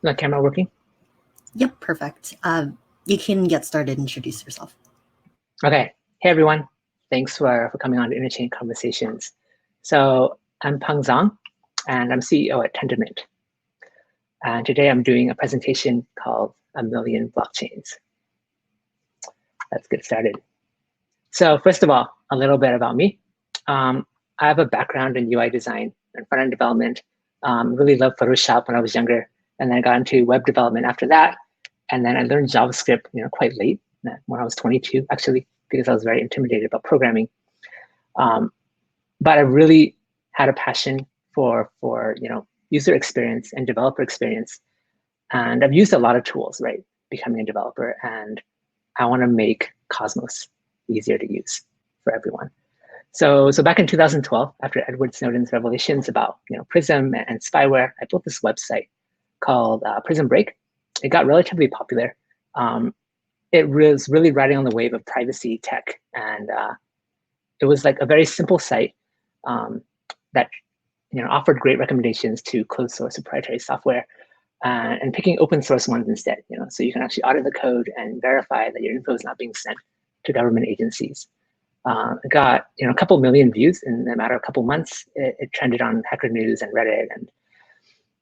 The camera working? Yep, perfect. You can get started and introduce yourself. Okay. Hey, everyone. Thanks for coming on to Interchain Conversations. So I'm Peng Zhong, and I'm CEO at Tendermint. And today I'm doing a presentation called A Million Blockchains. Let's get started. So first of all, a little bit about me. I have a background in UI design and front-end development. Really loved Photoshop when I was younger, and then I got into web development after that. And then I learned JavaScript, quite late, when I was 22, actually, because I was very intimidated about programming. But I really had a passion for user experience and developer experience. And I've used a lot of tools, right, becoming a developer. And I want to make Cosmos easier to use for everyone. So back in 2012, after Edward Snowden's revelations about Prism and spyware, I built this website called Prism Break. It got relatively popular. It was really riding on the wave of privacy tech, and it was like a very simple site that offered great recommendations to closed source proprietary software, and picking open source ones instead. So you can actually audit the code and verify that your info is not being sent to government agencies. It got a couple million views in a matter of a couple months. It trended on Hacker News and Reddit, and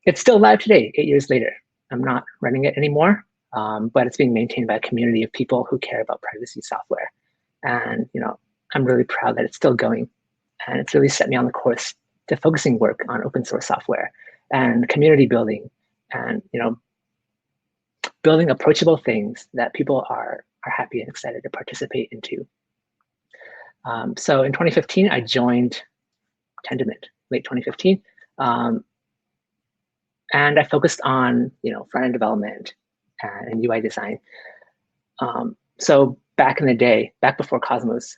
it's still live today, 8 years later. I'm not running it anymore, but it's being maintained by a community of people who care about privacy software. And I'm really proud that it's still going, and it's really set me on the course to focusing work on open source software and community building, and building approachable things that people are happy and excited to participate into. So in 2015, I joined Tendermint, late 2015. And I focused on front-end development and UI design. So back in the day, back before Cosmos,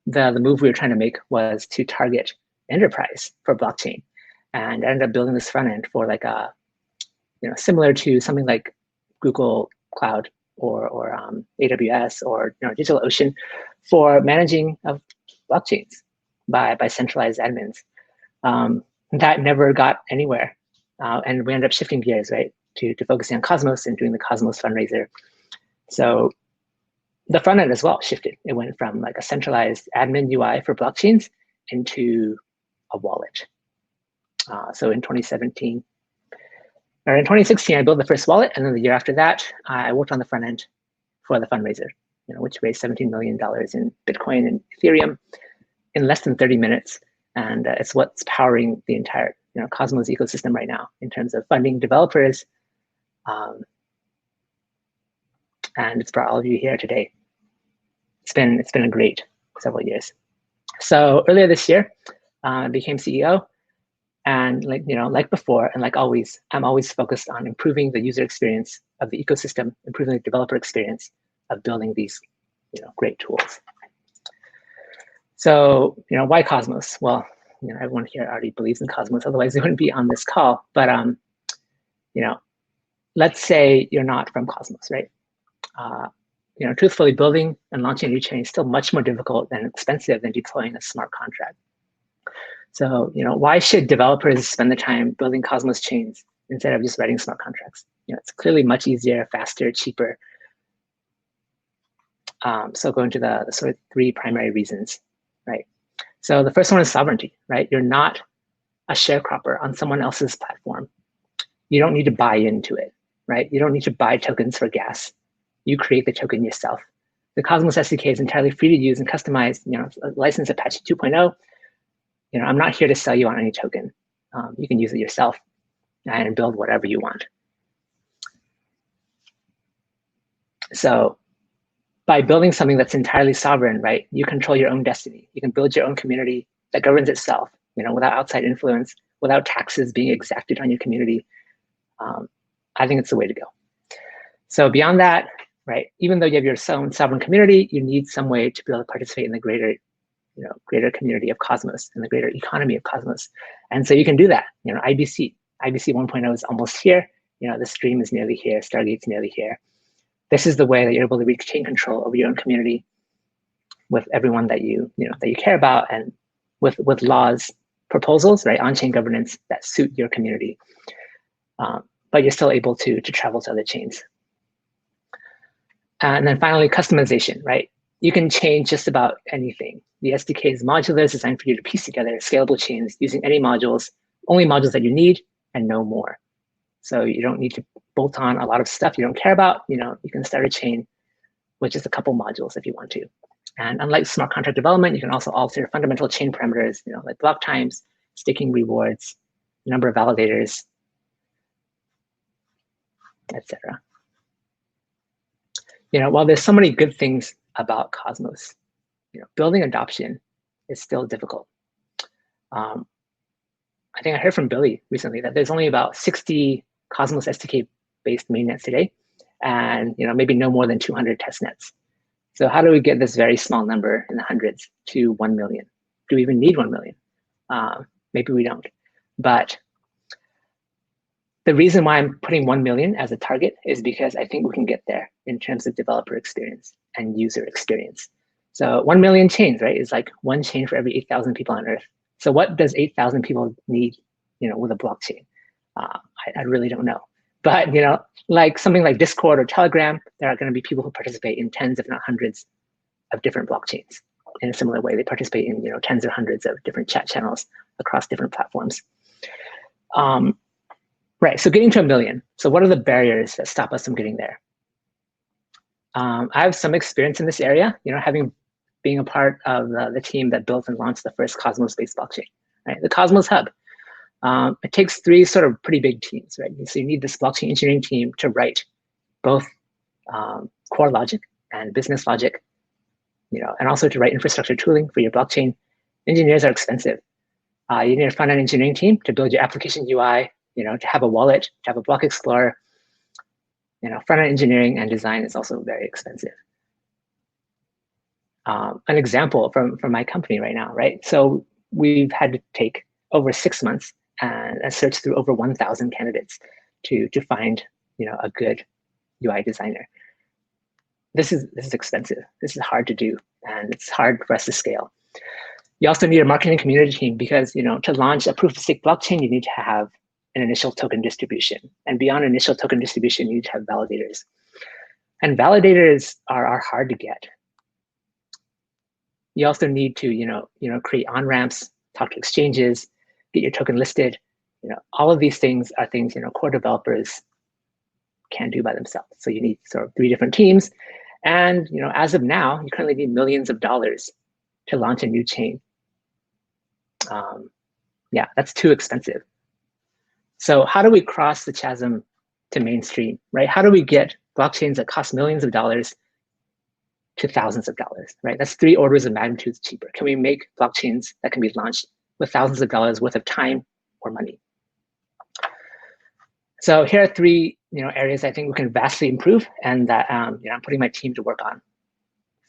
the move we were trying to make was to target enterprise for blockchain, and I ended up building this front end for like a similar to something like Google Cloud or AWS or DigitalOcean for managing of blockchains by centralized admins. That never got anywhere. And we ended up shifting gears, right, to focusing on Cosmos and doing the Cosmos fundraiser. So the front end as well shifted. It went from like a centralized admin UI for blockchains into a wallet. So in 2016, I built the first wallet, and then the year after that, I worked on the front end for the fundraiser, which raised $17 million in Bitcoin and Ethereum in less than 30 minutes. And it's what's powering the entire Cosmos ecosystem right now in terms of funding developers. And it's brought all of you here today. It's been a great several years. So earlier this year, I became CEO. And like before, and like always, I'm always focused on improving the user experience of the ecosystem, improving the developer experience of building these great tools. So why Cosmos? Well, everyone here already believes in Cosmos, otherwise they wouldn't be on this call. But let's say you're not from Cosmos, right? Truthfully, building and launching a new chain is still much more difficult and expensive than deploying a smart contract. So why should developers spend the time building Cosmos chains instead of just writing smart contracts? It's clearly much easier, faster, cheaper. So go into the sort of three primary reasons, right? So the first one is sovereignty, right? You're not a sharecropper on someone else's platform. You don't need to buy into it, right? You don't need to buy tokens for gas. You create the token yourself. The Cosmos SDK is entirely free to use and customize, license Apache 2.0. I'm not here to sell you on any token. You can use it yourself and build whatever you want. So by building something that's entirely sovereign, right, you control your own destiny. You can build your own community that governs itself, without outside influence, without taxes being exacted on your community. I think it's the way to go. So beyond that, right, even though you have your own sovereign community, you need some way to be able to participate in the greater community of Cosmos and the greater economy of Cosmos. And so you can do that. IBC 1.0 is almost here. The stream is nearly here. Stargate's nearly here. This is the way that you're able to retain control over your own community with everyone that you care about, and with laws, proposals, right, on-chain governance that suit your community. but you're still able to travel to other chains. And then finally, customization, right? You can change just about anything. The SDK is modular, it's designed for you to piece together scalable chains using any modules, only modules that you need and no more. So you don't need to bolt on a lot of stuff you don't care about. You can start a chain with just a couple modules if you want to. And unlike smart contract development, you can also alter fundamental chain parameters, like block times, staking rewards, number of validators, etc. While there's so many good things about Cosmos, building adoption is still difficult. I think I heard from Billy recently that there's only about 60 Cosmos SDK-based mainnets today, and maybe no more than 200 testnets. So how do we get this very small number in the hundreds to 1 million? Do we even need 1 million? Maybe we don't. But the reason why I'm putting 1 million as a target is because I think we can get there in terms of developer experience and user experience. So 1 million chains, right, is like one chain for every 8,000 people on Earth. So what does 8,000 people need, with a blockchain? I really don't know. But like something like Discord or Telegram, there are going to be people who participate in tens, if not hundreds, of different blockchains. In a similar way, they participate in tens or hundreds of different chat channels across different platforms. Right. So getting to 1 million. So what are the barriers that stop us from getting there? I have some experience in this area. Being a part of the team that built and launched the first Cosmos-based blockchain, right? The Cosmos Hub. It takes 3 sort of pretty big teams, right? So you need this blockchain engineering team to write both core logic and business logic, and also to write infrastructure tooling for your blockchain. Engineers are expensive. You need a front-end engineering team to build your application UI, to have a wallet, to have a block explorer. Front-end engineering and design is also very expensive. An example from my company right now, right? So we've had to take over 6 months and search through over 1,000 candidates to find a good UI designer. This is expensive. This is hard to do, and it's hard for us to scale. You also need a marketing community team because to launch a proof-of-stake blockchain, you need to have an initial token distribution, and beyond initial token distribution, you need to have validators. And validators are hard to get. You also need to create on-ramps, talk to exchanges, get your token listed. All of these things are things core developers can't do by themselves. So you need sort of 3 different teams. And as of now, you currently need millions of dollars to launch a new chain. Yeah, that's too expensive. So how do we cross the chasm to mainstream, right? How do we get blockchains that cost millions of dollars to thousands of dollars, right? That's 3 orders of magnitude cheaper. Can we make blockchains that can be launched with thousands of dollars worth of time or money? So here are 3 areas I think we can vastly improve, and that I'm putting my team to work on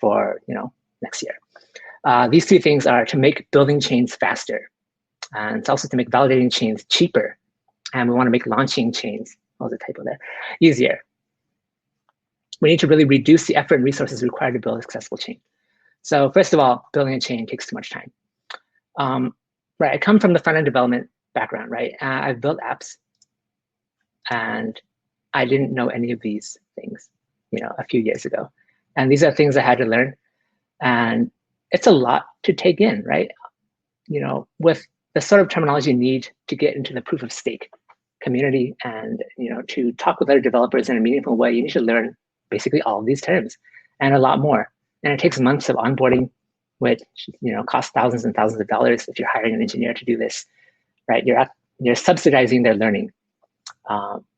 for next year. These 3 things are to make building chains faster, and it's also to make validating chains cheaper, and we want to make launching chains, what was the typo there, easier. We need to really reduce the effort and resources required to build a successful chain. So first of all, building a chain takes too much time. Right, I come from the front-end development background, right? I've built apps, and I didn't know any of these things, a few years ago. And these are things I had to learn, and it's a lot to take in, right? With the sort of terminology you need to get into the proof-of-stake community and to talk with other developers in a meaningful way, you need to learn basically all of these terms and a lot more. And it takes months of onboarding, which costs thousands and thousands of dollars if you're hiring an engineer to do this, right? You're subsidizing their learning.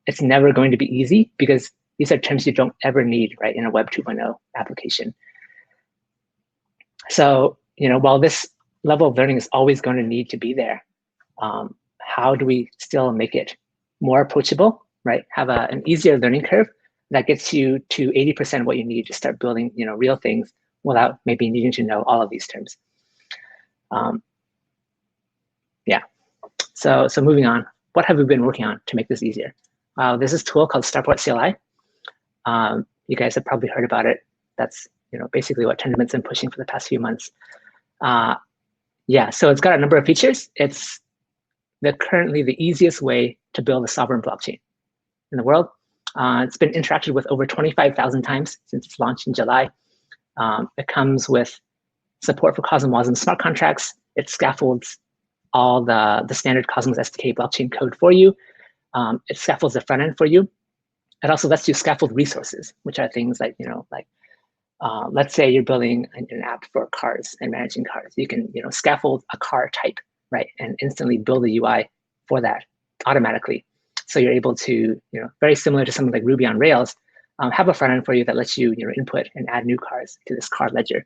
It's never going to be easy because these are terms you don't ever need, right, in a Web 2.0 application. So while this level of learning is always going to need to be there, how do we still make it more approachable, right? Have an easier learning curve that gets you to 80% of what you need to start building real things without maybe needing to know all of these terms. Yeah, so moving on, what have we been working on to make this easier? There's this tool called Stargate CLI. You guys have probably heard about it. That's basically what Tendermint's been pushing for the past few months. Yeah, so it's got a number of features. It's currently the easiest way to build a sovereign blockchain. in the world. It's been interacted with over 25,000 times since its launch in July. It comes with support for Cosmos and smart contracts. It scaffolds all the standard Cosmos SDK blockchain code for you. It scaffolds the front end for you. It also lets you scaffold resources, which are things like, let's say you're building an app for cars and managing cars. You can, scaffold a car type, right, and instantly build a UI for that automatically. So you're able to, very similar to something like Ruby on Rails, have a front end for you that lets you, input and add new cars to this car ledger.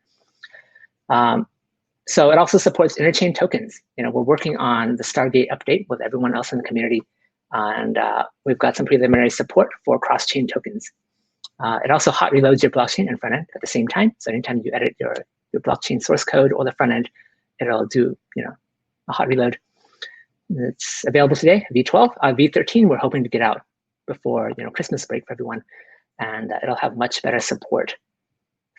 So it also supports interchain tokens. We're working on the Stargate update with everyone else in the community, and we've got some preliminary support for cross-chain tokens. It also hot reloads your blockchain and front end at the same time. So anytime you edit your blockchain source code or the front end, it'll do a hot reload. It's available today, V12. V13, we're hoping to get out before Christmas break for everyone, and it'll have much better support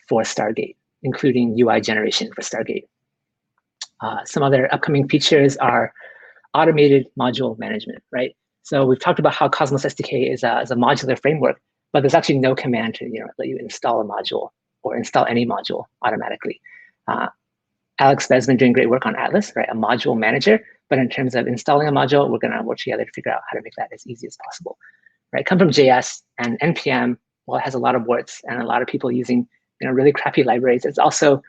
for Stargate, including UI generation for Stargate. Some other upcoming features are automated module management, right? So we've talked about how Cosmos SDK is a modular framework, but there's actually no command to let you install a module or install any module automatically. Alex has been doing great work on Atlas, right? A module manager, but in terms of installing a module, we're gonna work together to figure out how to make that as easy as possible, right? Come from JS and NPM, well, it has a lot of warts and a lot of people using really crappy libraries. It's also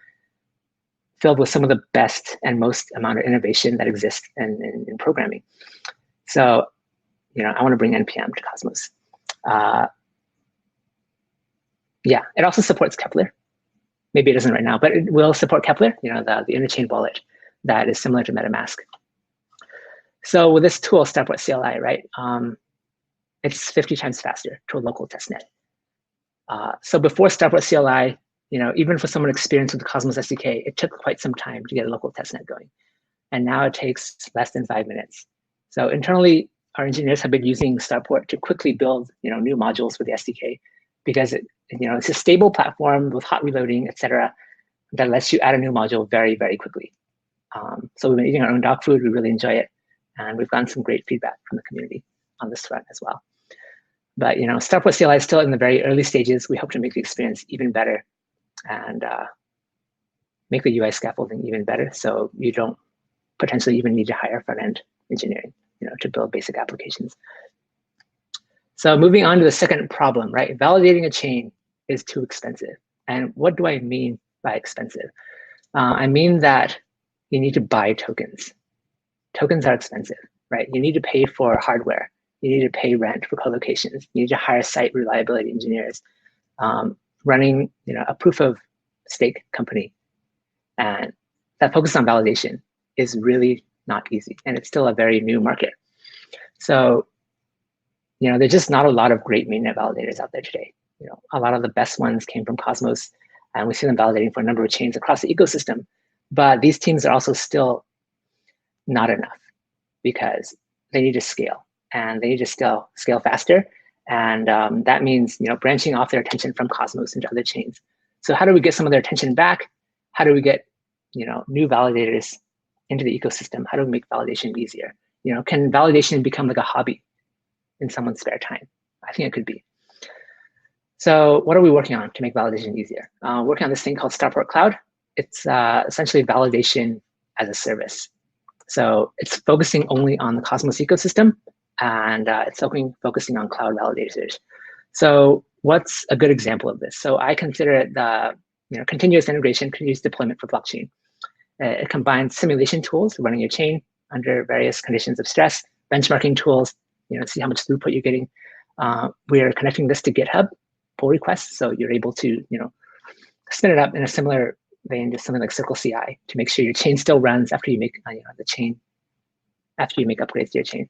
filled with some of the best and most amount of innovation that exists in programming. So, I want to bring NPM to Cosmos. Yeah, it also supports Kepler. Maybe it doesn't right now, but it will support Kepler, the Interchain wallet that is similar to MetaMask. So with this tool, Stargate CLI, right, it's 50 times faster to a local testnet. So before Stargate CLI, even for someone experienced with the Cosmos SDK, it took quite some time to get a local testnet going. And now it takes less than 5 minutes. So internally, our engineers have been using Starport to quickly build new modules for the SDK, because it's a stable platform with hot reloading, et cetera, that lets you add a new module very, very quickly. So we've been eating our own dog food. We really enjoy it. And we've gotten some great feedback from the community on this front as well. But Starport CLI is still in the very early stages. We hope to make the experience even better and make the UI scaffolding even better, so you don't potentially even need to hire front-end engineering to build basic applications. So moving on to the second problem, right? Validating a chain is too expensive. And what do I mean by expensive? I mean that you need to buy tokens. Tokens are expensive, right? You need to pay for hardware. You need to pay rent for co-locations. You need to hire site reliability engineers. Running a proof of stake company and that focuses on validation is really not easy, and it's still a very new market. So there's just not a lot of great mainnet validators out there today. A lot of the best ones came from Cosmos, and we see them validating for a number of chains across the ecosystem. But these teams are also still not enough, because they need to scale, and they need to scale faster. And that means branching off their attention from Cosmos into other chains. So how do we get some of their attention back? How do we get new validators into the ecosystem? How do we make validation easier? Can validation become like a hobby in someone's spare time? I think it could be. So what are we working on to make validation easier? Working on this thing called Starport Cloud. It's essentially validation as a service. So it's focusing only on the Cosmos ecosystem, and it's focusing on cloud validators. So what's a good example of this? So I consider it the continuous integration, continuous deployment for blockchain. It combines simulation tools, running your chain under various conditions of stress, benchmarking tools, see how much throughput you're getting. We're connecting this to GitHub pull requests, so you're able to spin it up in a similar vein to something like Circle CI to make sure your chain still runs after you make after you make upgrades to your chain.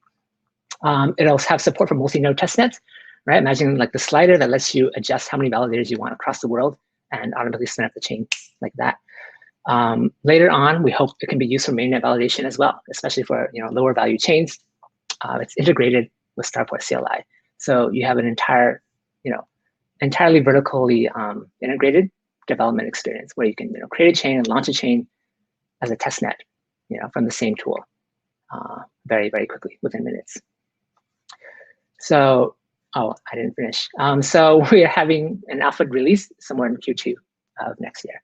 It'll have support for multi-node testnets, right? Imagine like the slider that lets you adjust how many validators you want across the world and automatically spin up the chain like that. Later on, we hope it can be used for mainnet validation as well, especially for lower value chains. It's integrated with Starport CLI, so you have an entirely vertically integrated development experience where you can create a chain and launch a chain as a testnet, from the same tool, very, very quickly within minutes. So Oh, I didn't finish. So we are having an alpha release somewhere in Q2 of next year.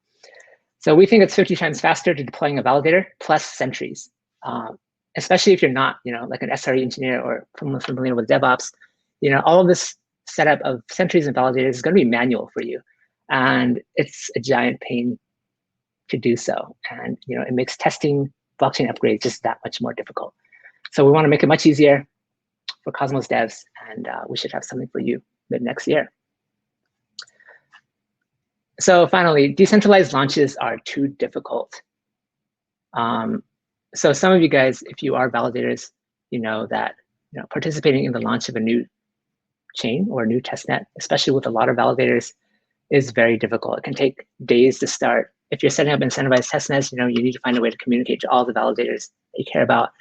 So we think it's 50 times faster to deploying a validator plus sentries, especially if you're not, like an SRE engineer or familiar with DevOps. All of this setup of sentries and validators is going to be manual for you, and it's a giant pain to do so. And it makes testing blockchain upgrades just that much more difficult. So we want to make it much easier for Cosmos devs, and we should have something for you mid next year. So finally, decentralized launches are too difficult. So some of you guys, if you are validators, you know that participating in the launch of a new chain or a new testnet, especially with a lot of validators, is very difficult. It can take days to start. If you're setting up incentivized testnets, you need to find a way to communicate to all the validators that you care about,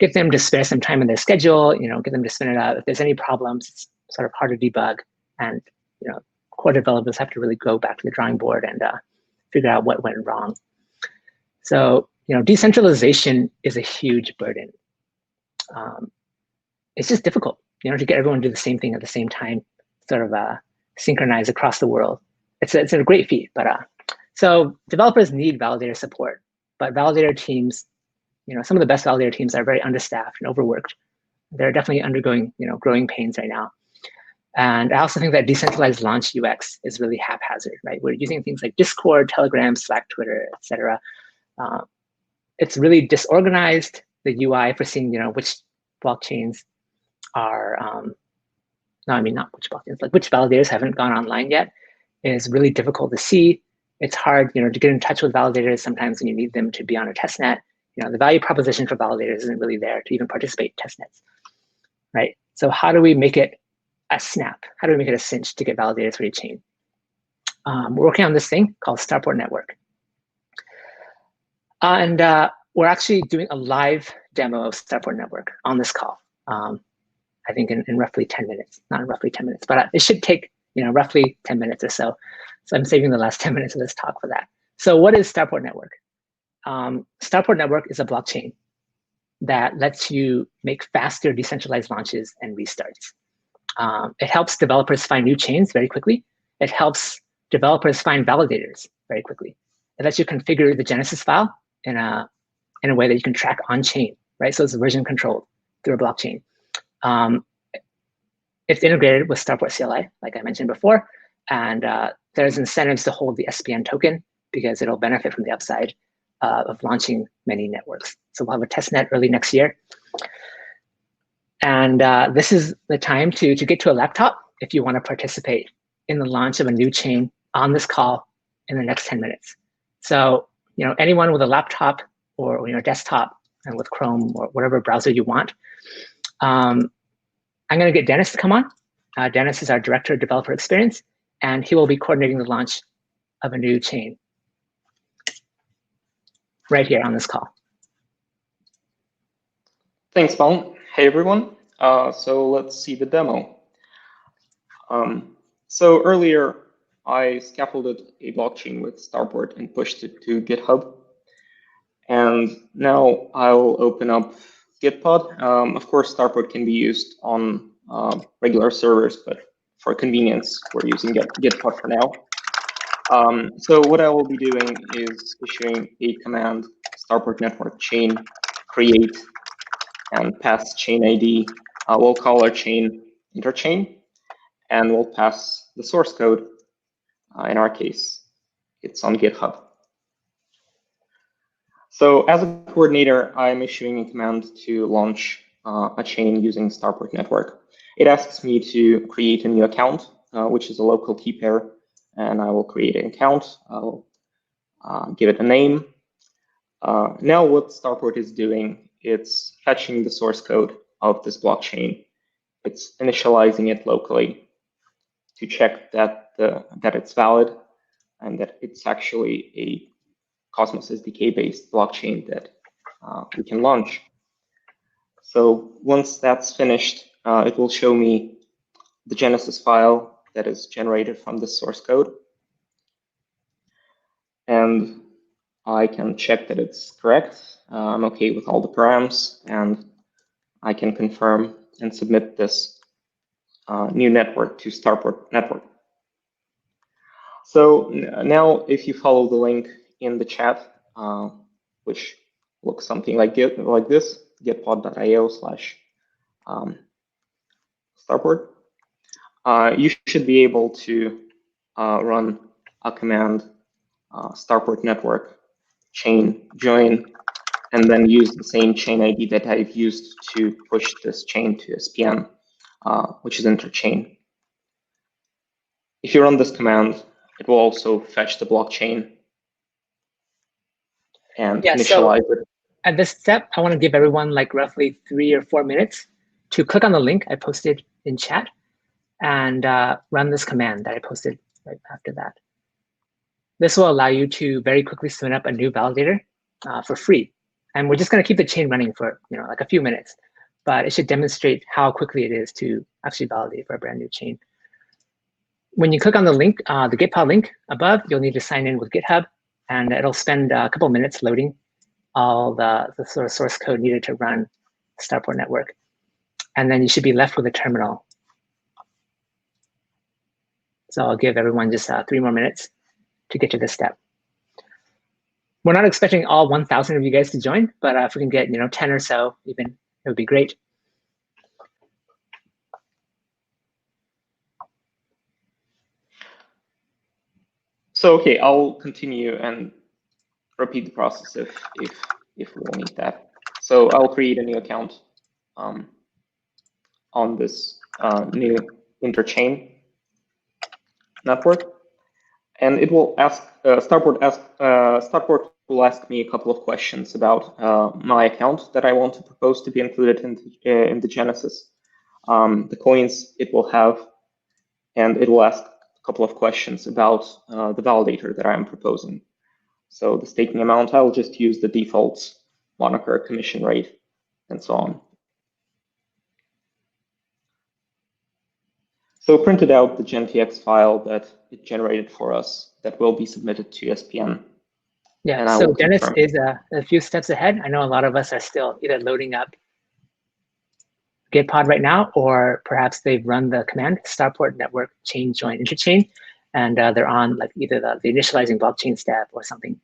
get them to spare some time in their schedule, get them to spin it out. If there's any problems, it's sort of hard to debug, and core developers have to really go back to the drawing board and figure out what went wrong. So decentralization is a huge burden. It's just difficult, to get everyone to do the same thing at the same time, sort of synchronize across the world. It's a great feat, but so developers need validator support, but validator teams, some of the best validator teams are very understaffed and overworked. They're definitely undergoing, growing pains right now. And I also think that decentralized launch UX is really haphazard, right? We're using things like Discord, Telegram, Slack, Twitter, et cetera. It's really disorganized. The UI for seeing, which blockchains are, not which blockchains, like which validators haven't gone online yet is really difficult to see. It's hard, to get in touch with validators sometimes when you need them to be on a testnet. The value proposition for validators isn't really there to even participate in testnets, right? So how do we make it a snap? How do we make it a cinch to get validators for your chain? We're working on this thing called Starport Network. And we're actually doing a live demo of Starport Network on this call. I think in roughly 10 minutes, not roughly 10 minutes, but it should take roughly 10 minutes or so. So I'm saving the last 10 minutes of this talk for that. So what is Starport Network? Starport Network is a blockchain that lets you make faster decentralized launches and restarts. It helps developers find new chains very quickly. It helps developers find validators very quickly. It lets you configure the Genesis file in a way that you can track on chain, right? So it's version controlled through a blockchain. It's integrated with Starport CLI, like I mentioned before, and there's incentives to hold the SPN token because it'll benefit from the upside of launching many networks. So we'll have a testnet early next year. And this is the time to get to a laptop if you want to participate in the launch of a new chain on this call in the next 10 minutes. So anyone with a laptop or desktop and with Chrome or whatever browser you want, I'm going to get Dennis to come on. Dennis is our Director of Developer Experience, and he will be coordinating the launch of a new chain right here on this call. Thanks, Peng. Hey, everyone. So let's see the demo. So earlier, I scaffolded a blockchain with Starport and pushed it to GitHub. And now I'll open up Gitpod. Of course, Starport can be used on regular servers, but for convenience, we're using Gitpod for now. So what I will be doing is issuing a command, Starport network chain create, and pass chain ID. We'll call our chain Interchain, and we'll pass the source code. In our case, it's on GitHub. So as a coordinator, I'm issuing a command to launch a chain using Starport Network. It asks me to create a new account, which is a local key pair, and I will create an account. I'll give it a name. Now what Starport is doing, it's fetching the source code of this blockchain. It's initializing it locally to check that it's valid and that it's actually a cosmos-sdk based blockchain that we can launch. So once that's finished, it will show me the Genesis file that is generated from the source code. And I can check that it's correct. I'm OK with all the params, and I can confirm and submit this new network to Starport network. So now if you follow the link in the chat, which looks something like this, getpod.io/Starport, you should be able to run a command, Starport network chain join, and then use the same chain ID that I've used to push this chain to SPN, which is Interchain. If you run this command, it will also fetch the blockchain and initialize it. At this step, I want to give everyone like roughly 3 or 4 minutes to click on the link I posted in chat and run this command that I posted right after that. This will allow you to very quickly spin up a new validator for free. And we're just going to keep the chain running for like a few minutes, but it should demonstrate how quickly it is to actually validate for a brand new chain. When you click on the link, the GitPod link above, you'll need to sign in with GitHub, and it'll spend a couple minutes loading all the sort of source code needed to run Starport network. And then you should be left with a terminal. So I'll give everyone just 3 more minutes to get to this step. We're not expecting all 1,000 of you guys to join, but if we can get 10 or so, even, it would be great. So okay, I'll continue and repeat the process if we will need that. So I'll create a new account on this new Interchain network, and it will ask Starport will ask me a couple of questions about my account that I want to propose to be included in the Genesis, the coins it will have, and it will ask a couple of questions about the validator that I'm proposing. So the staking amount, I'll just use the default moniker, commission rate, and so on. So printed out the GenTX file that it generated for us that will be submitted to SPN. Yeah, so Dennis is a few steps ahead. I know a lot of us are still either loading up GitPod right now, or perhaps they've run the command Starport network chain join interchain, and they're on like either the initializing blockchain step or something.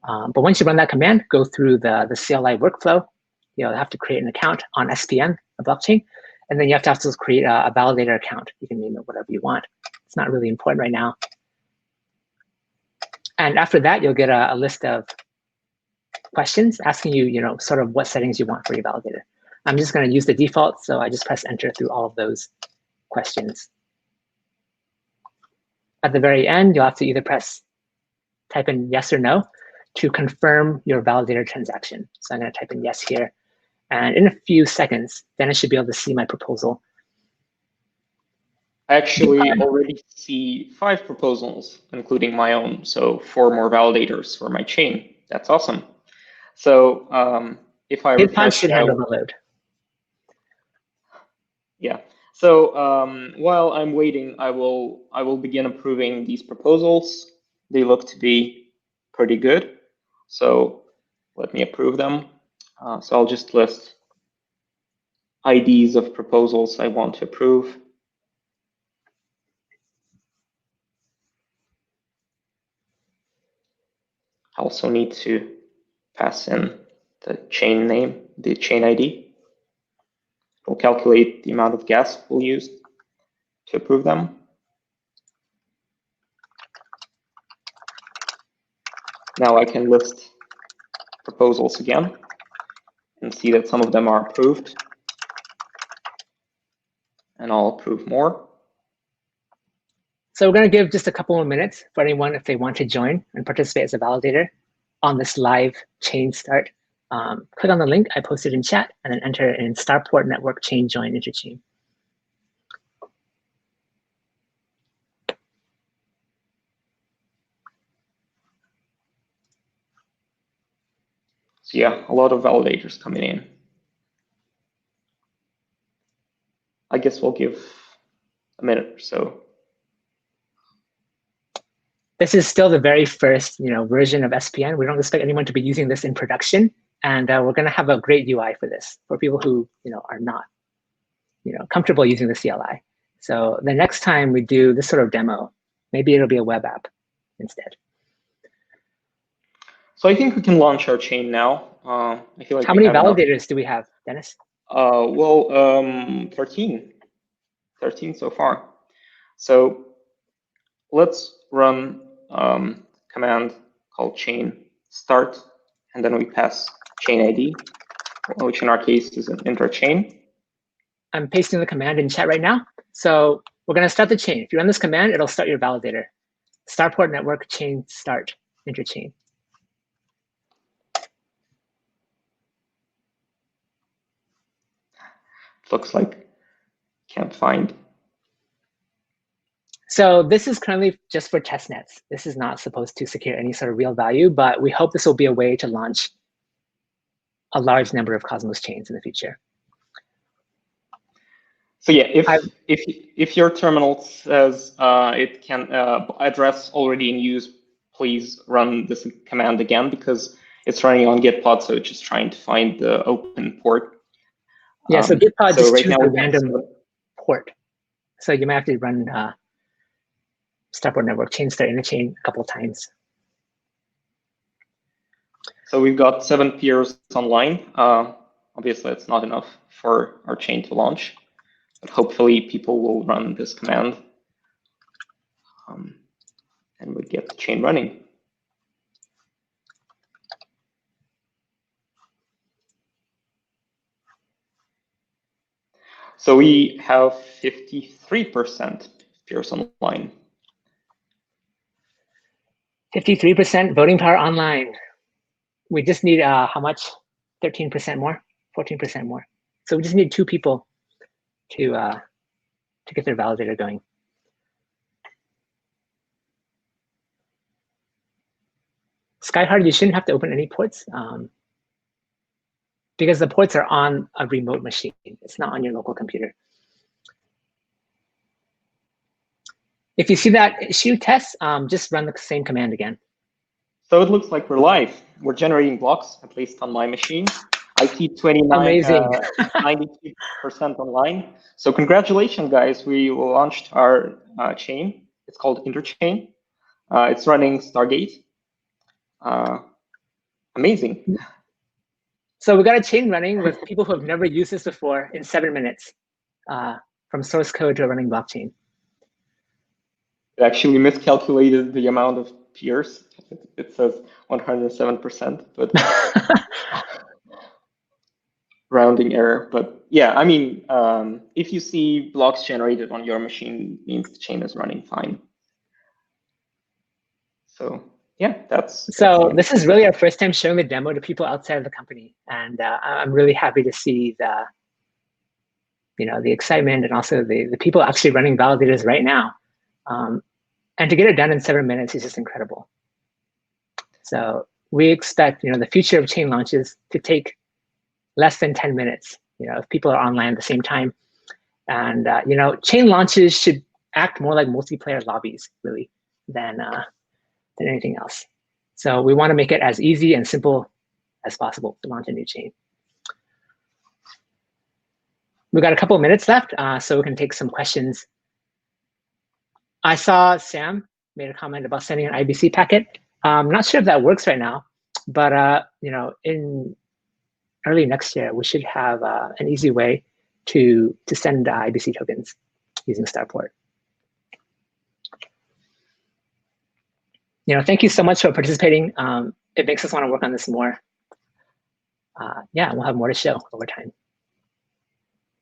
But once you run that command, go through the CLI workflow. You'll have to create an account on SPN, a blockchain, and then you have to also create a validator account. You can name it whatever you want. It's not really important right now. And after that, you'll get a list of questions asking you, sort of what settings you want for your validator. I'm just going to use the default, so I just press enter through all of those questions. At the very end, you'll have to either type in yes or no to confirm your validator transaction. So I'm going to type in yes here. And in a few seconds, then I should be able to see my proposal. I actually already see 5 proposals, including my own. So 4 more validators for my chain. That's awesome. So if I refresh, should handle the load. Yeah. So while I'm waiting, I will begin approving these proposals. They look to be pretty good. So let me approve them. So I'll just list IDs of proposals I want to approve. I also need to pass in the chain name, the chain ID. We'll calculate the amount of gas we'll use to approve them. Now I can list proposals again and see that some of them are approved. And I'll approve more. So we're going to give just a couple more minutes for anyone if they want to join and participate as a validator on this live chain start. Click on the link I posted in chat and then enter in Starport network chain join interchain. So yeah, a lot of validators coming in. I guess we'll give a minute or so. This is still the very first version of SPN. We don't expect anyone to be using this in production. And we're going to have a great UI for this for people who are not comfortable using the CLI. So the next time we do this sort of demo, maybe it'll be a web app instead. So I think we can launch our chain now. I feel like how many validators do we have, Dennis? 13 so far. So let's run command called chain start, and then we pass chain ID, which in our case is an interchain. I'm pasting the command in chat right now. So we're going to start the chain. If you run this command, it'll start your validator. Starport network chain start interchain. Looks like can't find. So this is currently just for testnets. This is not supposed to secure any sort of real value, but we hope this will be a way to launch a large number of Cosmos chains in the future. So yeah, if your terminal says it can address already in use, please run this command again, because it's running on Gitpod, so it's just trying to find the open port. Yeah, so Gitpod just right chooses now a random port. So you might have to run Starport network chain start interchain a couple of times. So we've got 7 peers online. Obviously, it's not enough for our chain to launch, but hopefully people will run this command and we get the chain running. So we have 53% peers online. 53% voting power online. We just need how much? 13% more, 14% more. So we just need 2 people to get their validator going. Skyhard, you shouldn't have to open any ports because the ports are on a remote machine. It's not on your local computer. If you see that issue, Tess, just run the same command again. So it looks like we're live. We're generating blocks, at least on my machine. I see 92% online. So congratulations, guys. We launched our chain. It's called Interchain. It's running Stargate. Amazing. So we got a chain running with people who have never used this before in 7 minutes, from source code to a running blockchain. It actually miscalculated the amount of peers. It says 107%, but rounding error. But yeah, I mean, if you see blocks generated on your machine, it means the chain is running fine. So yeah, that's this is really our first time showing the demo to people outside of the company, and I'm really happy to see the excitement and also the people actually running validators right now, and to get it done in 7 minutes is just incredible. So we expect the future of chain launches to take less than 10 minutes. If people are online at the same time, and chain launches should act more like multiplayer lobbies really than anything else. So we want to make it as easy and simple as possible to launch a new chain. We've got a couple of minutes left, so we can take some questions. I saw Sam made a comment about sending an IBC packet. I'm not sure if that works right now, but in early next year, we should have an easy way to send IBC tokens using Starport. Thank you so much for participating. It makes us want to work on this more. Yeah, we'll have more to show over time.